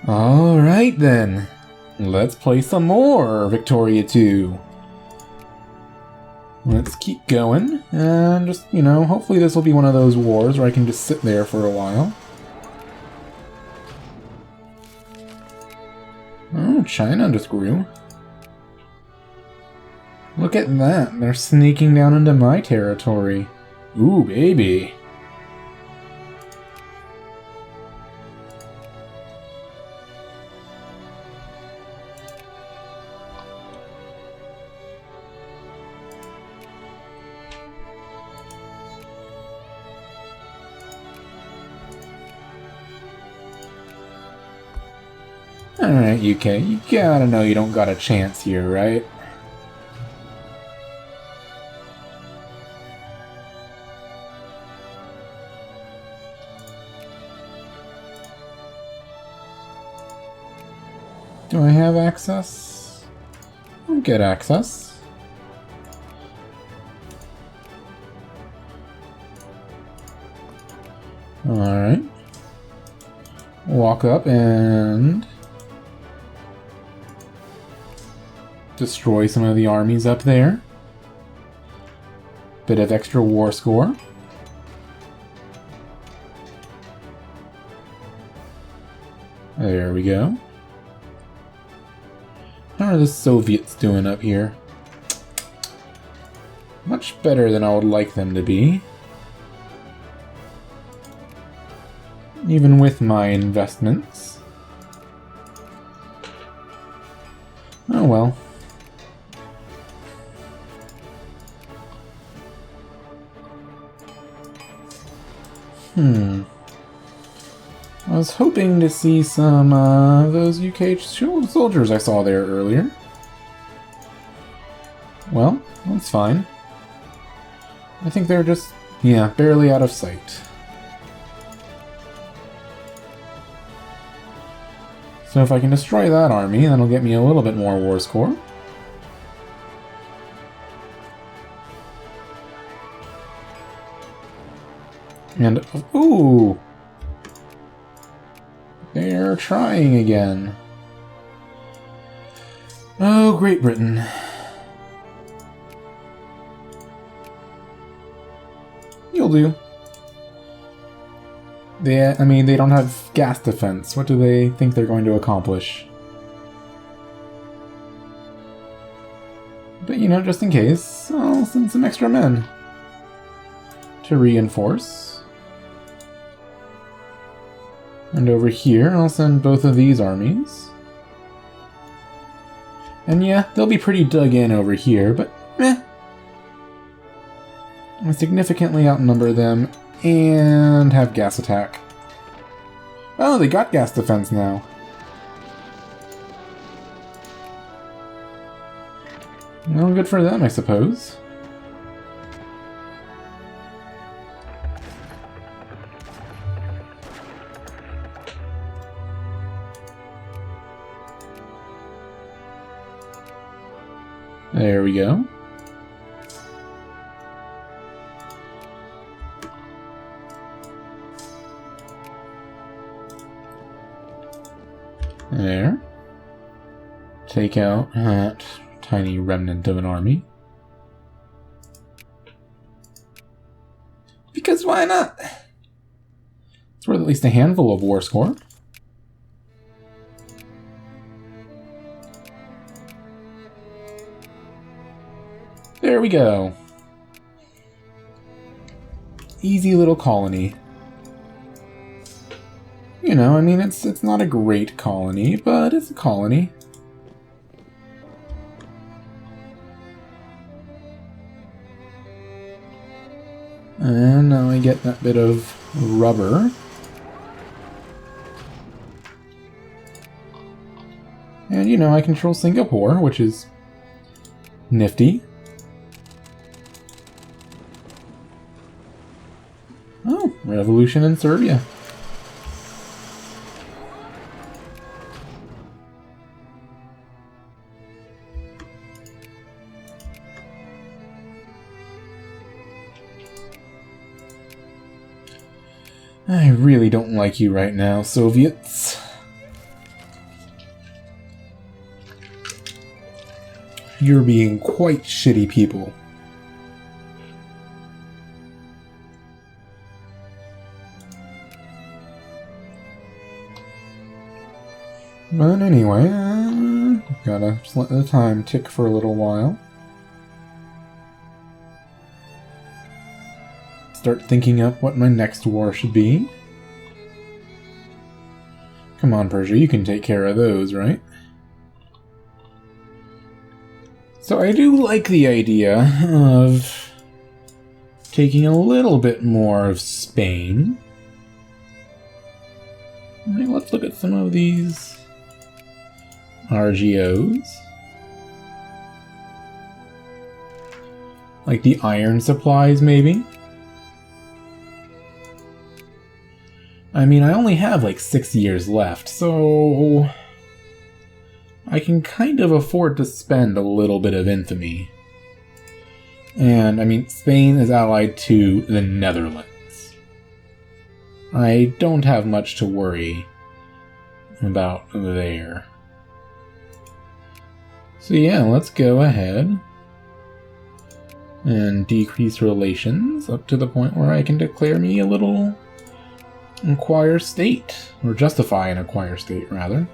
Alright then. Let's play some more Victoria 2. Let's keep going, and just, hopefully this will be one of those wars where I can just sit there for a while. Oh, China just grew. Look at that, they're sneaking down into my territory. Ooh, baby. Alright, UK, you gotta know you don't got a chance here, right? Do I have access? I'll get access. Alright. Walk up and destroy some of the armies up there. Bit of extra war score. There we go. How are the Soviets doing up here? Much better than I would like them to be. Even with my investments. Oh well. I was hoping to see some of those UK soldiers I saw there earlier. Well, that's fine. I think they're just, barely out of sight. So if I can destroy that army, that'll get me a little bit more war score. And, ooh! They're trying again. Oh, Great Britain. You'll do. They don't have gas defense. What do they think they're going to accomplish? But, just in case, I'll send some extra men to reinforce. And over here, I'll send both of these armies. And yeah, they'll be pretty dug in over here, but meh. I significantly outnumber them and have gas attack. Oh, they got gas defense now. Well, good for them, I suppose. There we go. There. Take out that tiny remnant of an army. Because why not? It's worth at least a handful of war score. There we go. Easy little colony. It's not a great colony, but it's a colony. And now I get that bit of rubber. And I control Singapore, which is nifty. Oh, revolution in Serbia. I really don't like you right now, Soviets. you're being quite shitty people. But anyway, gotta just let the time tick for a little while. Start thinking up what my next war should be. Come on, Persia, you can take care of those, right? So I do like the idea of taking a little bit more of Spain. Alright, let's look at some of these RGOs. Like the iron supplies, maybe? I mean, I only have like 6 years left, so I can kind of afford to spend a little bit of infamy. And, I mean, Spain is allied to the Netherlands. I don't have much to worry about there. So yeah, let's go ahead and decrease relations up to the point where I can declare me a little acquire state, or justify an acquire state, rather.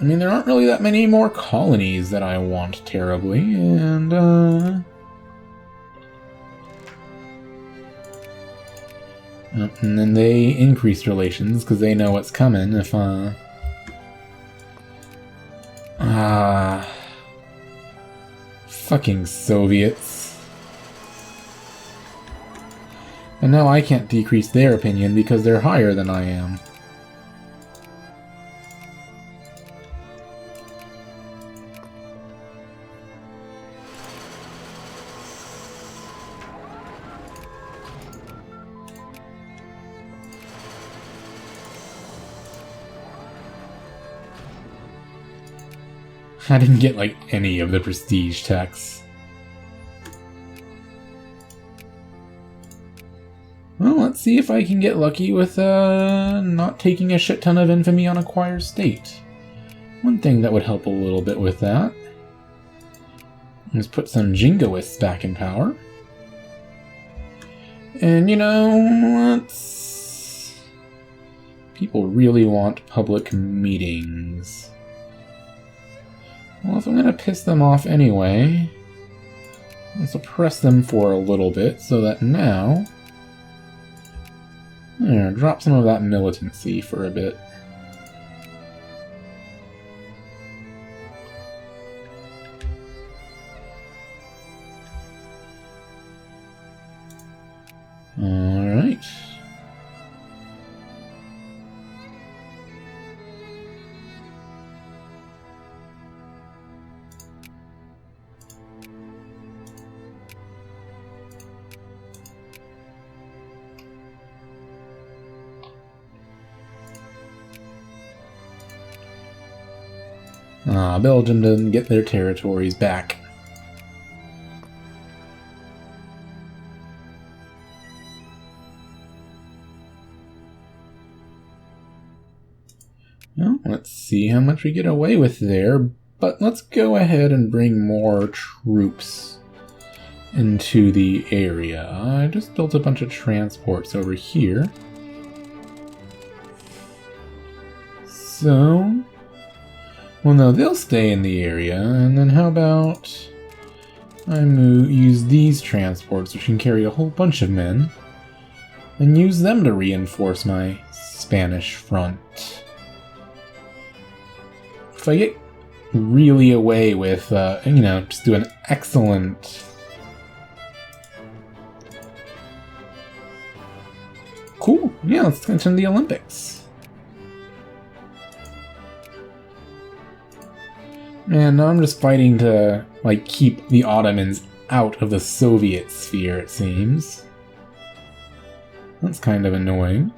I mean, there aren't really that many more colonies that I want terribly, and then they increase relations because they know what's coming if fucking Soviets. And now I can't decrease their opinion because they're higher than I am. I didn't get, like, any of the prestige tax. Well, let's see if I can get lucky with not taking a shit ton of infamy on acquire state. One thing that would help a little bit with that is put some jingoists back in power. And you know, people really want public meetings. Well, if I'm gonna piss them off anyway, I'll suppress them for a little bit so that now... There, drop some of that militancy for a bit. Alright. Belgium doesn't get their territories back. Well, let's see how much we get away with there, but let's go ahead and bring more troops into the area. I just built a bunch of transports over here. So... well, no, they'll stay in the area, and then how about I use these transports, which can carry a whole bunch of men, and use them to reinforce my Spanish front. If I get really away with, you know, just do an excellent... Cool, yeah, let's attend the Olympics. Man, now I'm just fighting to, like, keep the Ottomans out of the Soviet sphere, it seems. That's kind of annoying.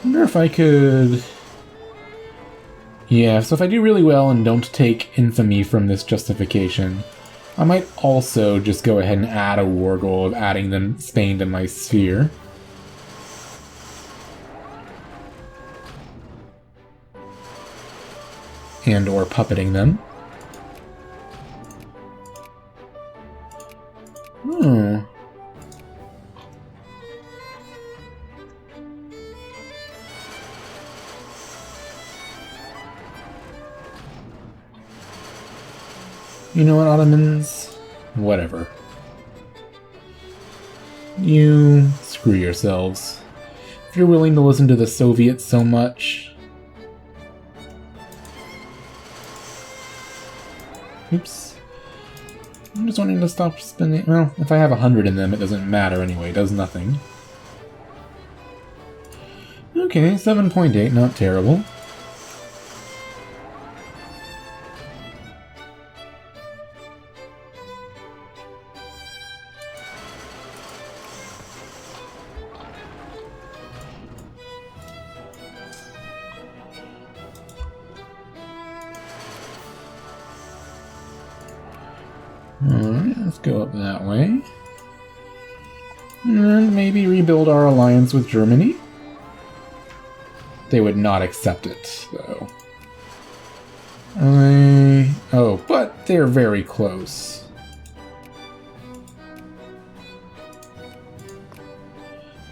I wonder if I could... Yeah, so if I do really well and don't take infamy from this justification, I might also just go ahead and add a war goal of adding them Spain to my sphere. And or puppeting them. You know what, Ottomans? Whatever. You screw yourselves. If you're willing to listen to the Soviets so much... Oops. I'm just wanting to stop spending... Well, if I have 100 in them, it doesn't matter anyway. It does nothing. Okay, 7.8, not terrible. Alright, let's go up that way. And maybe rebuild our alliance with Germany. They would not accept it, though. Oh, but they're very close.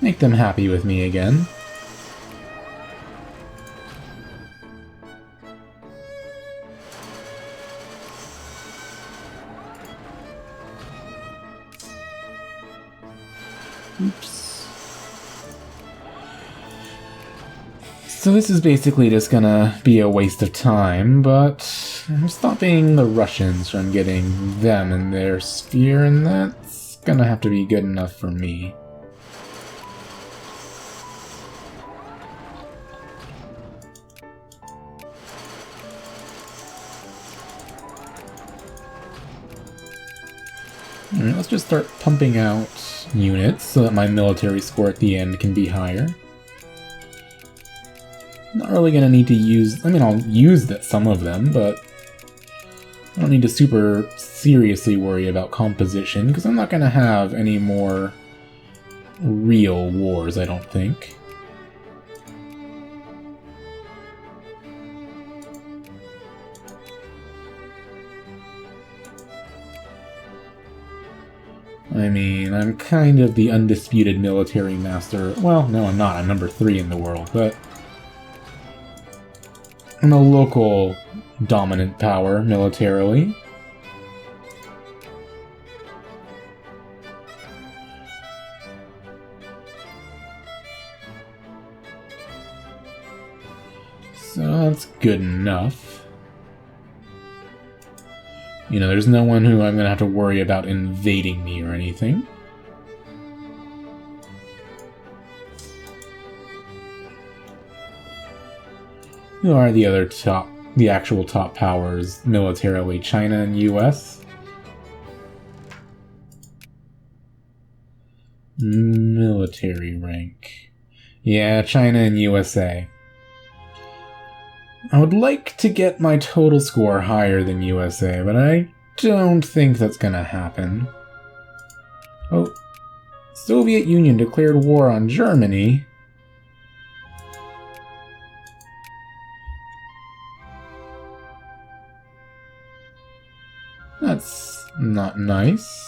Make them happy with me again. Oops. So this is basically just gonna be a waste of time, but I'm stopping the Russians from getting them in their sphere, and that's gonna have to be good enough for me. Alright, let's just start pumping out units so that my military score at the end can be higher. Not really gonna need to use... I mean, I'll use some of them, but I don't need to super seriously worry about composition, because I'm not gonna have any more real wars, I don't think. I mean, I'm kind of the undisputed military master. Well, no, I'm not. I'm number 3 in the world, but I'm a local dominant power militarily. So that's good enough. You know, there's no one who I'm going to have to worry about invading me or anything. Who are the other the actual top powers militarily? China and US? Military rank. Yeah, China and USA. I would like to get my total score higher than USA, but I don't think that's gonna happen. Oh, Soviet Union declared war on Germany. That's not nice.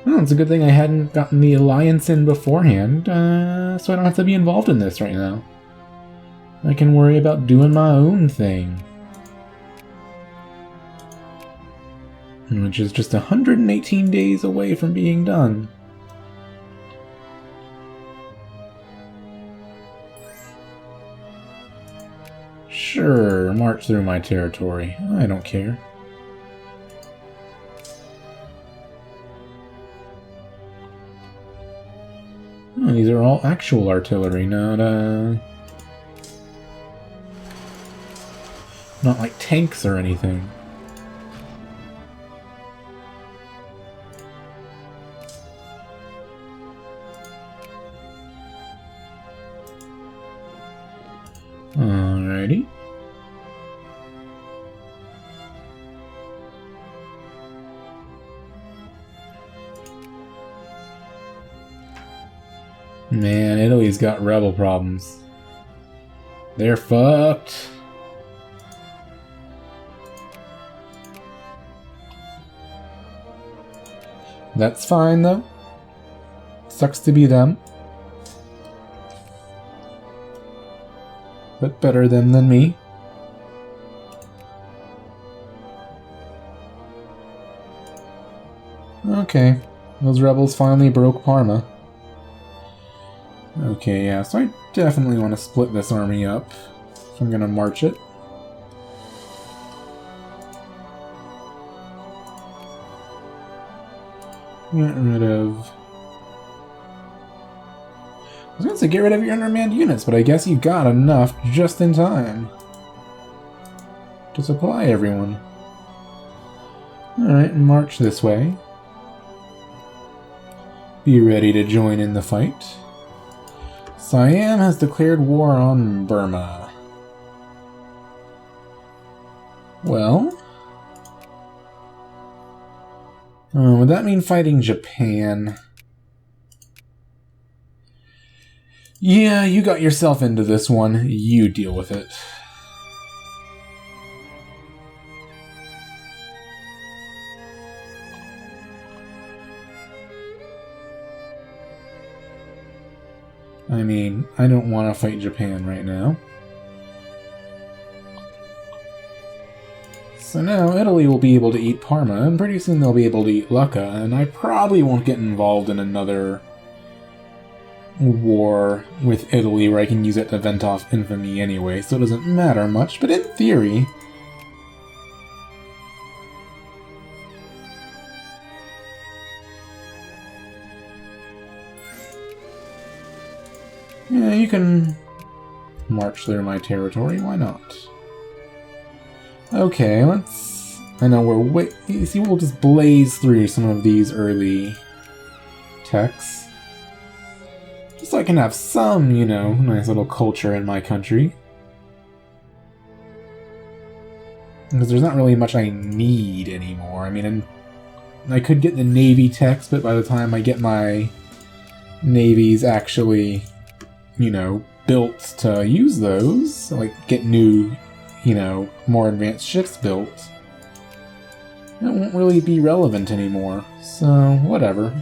Well, it's a good thing I hadn't gotten the alliance in beforehand, so I don't have to be involved in this right now. I can worry about doing my own thing. Which is just 118 days away from being done. Sure, march through my territory. I don't care. Oh, these are all actual artillery, not like tanks or anything. Alrighty. Man, Italy's got rebel problems. They're fucked. That's fine, though. Sucks to be them. But better them than me. Okay. Those rebels finally broke Parma. Okay, yeah, so I definitely want to split this army up. So I'm gonna march it. Get rid of... I was gonna say get rid of your undermanned units, but I guess you got enough just in time to supply everyone. Alright, march this way. Be ready to join in the fight. Siam has declared war on Burma. Well... would that mean fighting Japan? Yeah, you got yourself into this one. You deal with it. I mean, I don't want to fight Japan right now. So now Italy will be able to eat Parma, and pretty soon they'll be able to eat Lucca, and I probably won't get involved in another war with Italy where I can use it to vent off infamy anyway, so it doesn't matter much, but in theory... yeah, you can march through my territory, why not? Okay, let's... I know we're way... You see, we'll just blaze through some of these early texts. Just so I can have some, you know, nice little culture in my country. Because there's not really much I need anymore. I mean, I could get the Navy text, but by the time I get my navies actually, you know, built to use those, like get new, you know, more advanced ships built, it won't really be relevant anymore. So, whatever.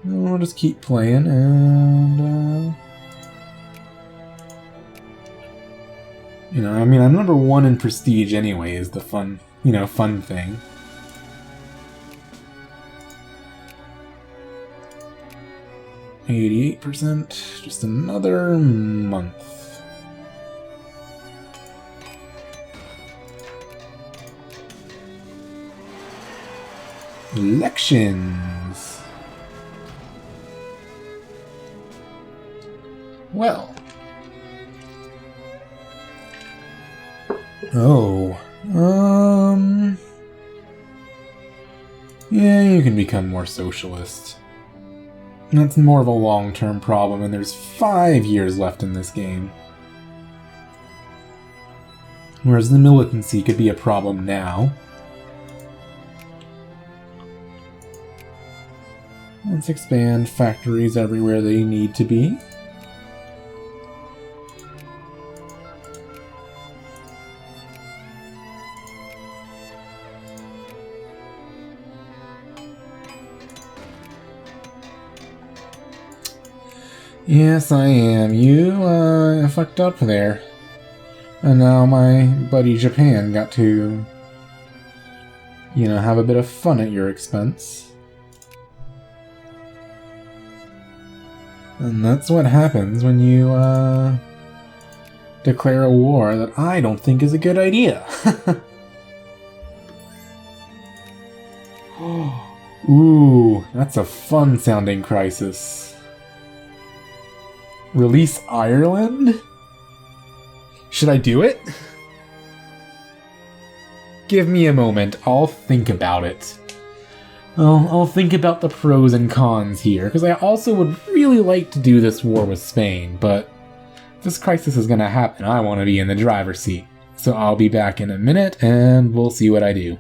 We'll just keep playing, and, you know, I mean, I'm number 1 in prestige anyway, is the fun, you know, fun thing. %, just another month. Elections. Well. Oh. Yeah, you can become more socialist. That's more of a long-term problem, and there's 5 years left in this game. Whereas the militancy could be a problem now. Let's expand factories everywhere they need to be. Yes, I am. You, fucked up there. And now my buddy Japan got to, you know, have a bit of fun at your expense. And that's what happens when you, declare a war that I don't think is a good idea. Ooh, that's a fun-sounding crisis. Release Ireland? Should I do it? Give me a moment, I'll think about it. I'll think about the pros and cons here, because I also would really like to do this war with Spain, but if this crisis is going to happen, I want to be in the driver's seat. So I'll be back in a minute, and we'll see what I do.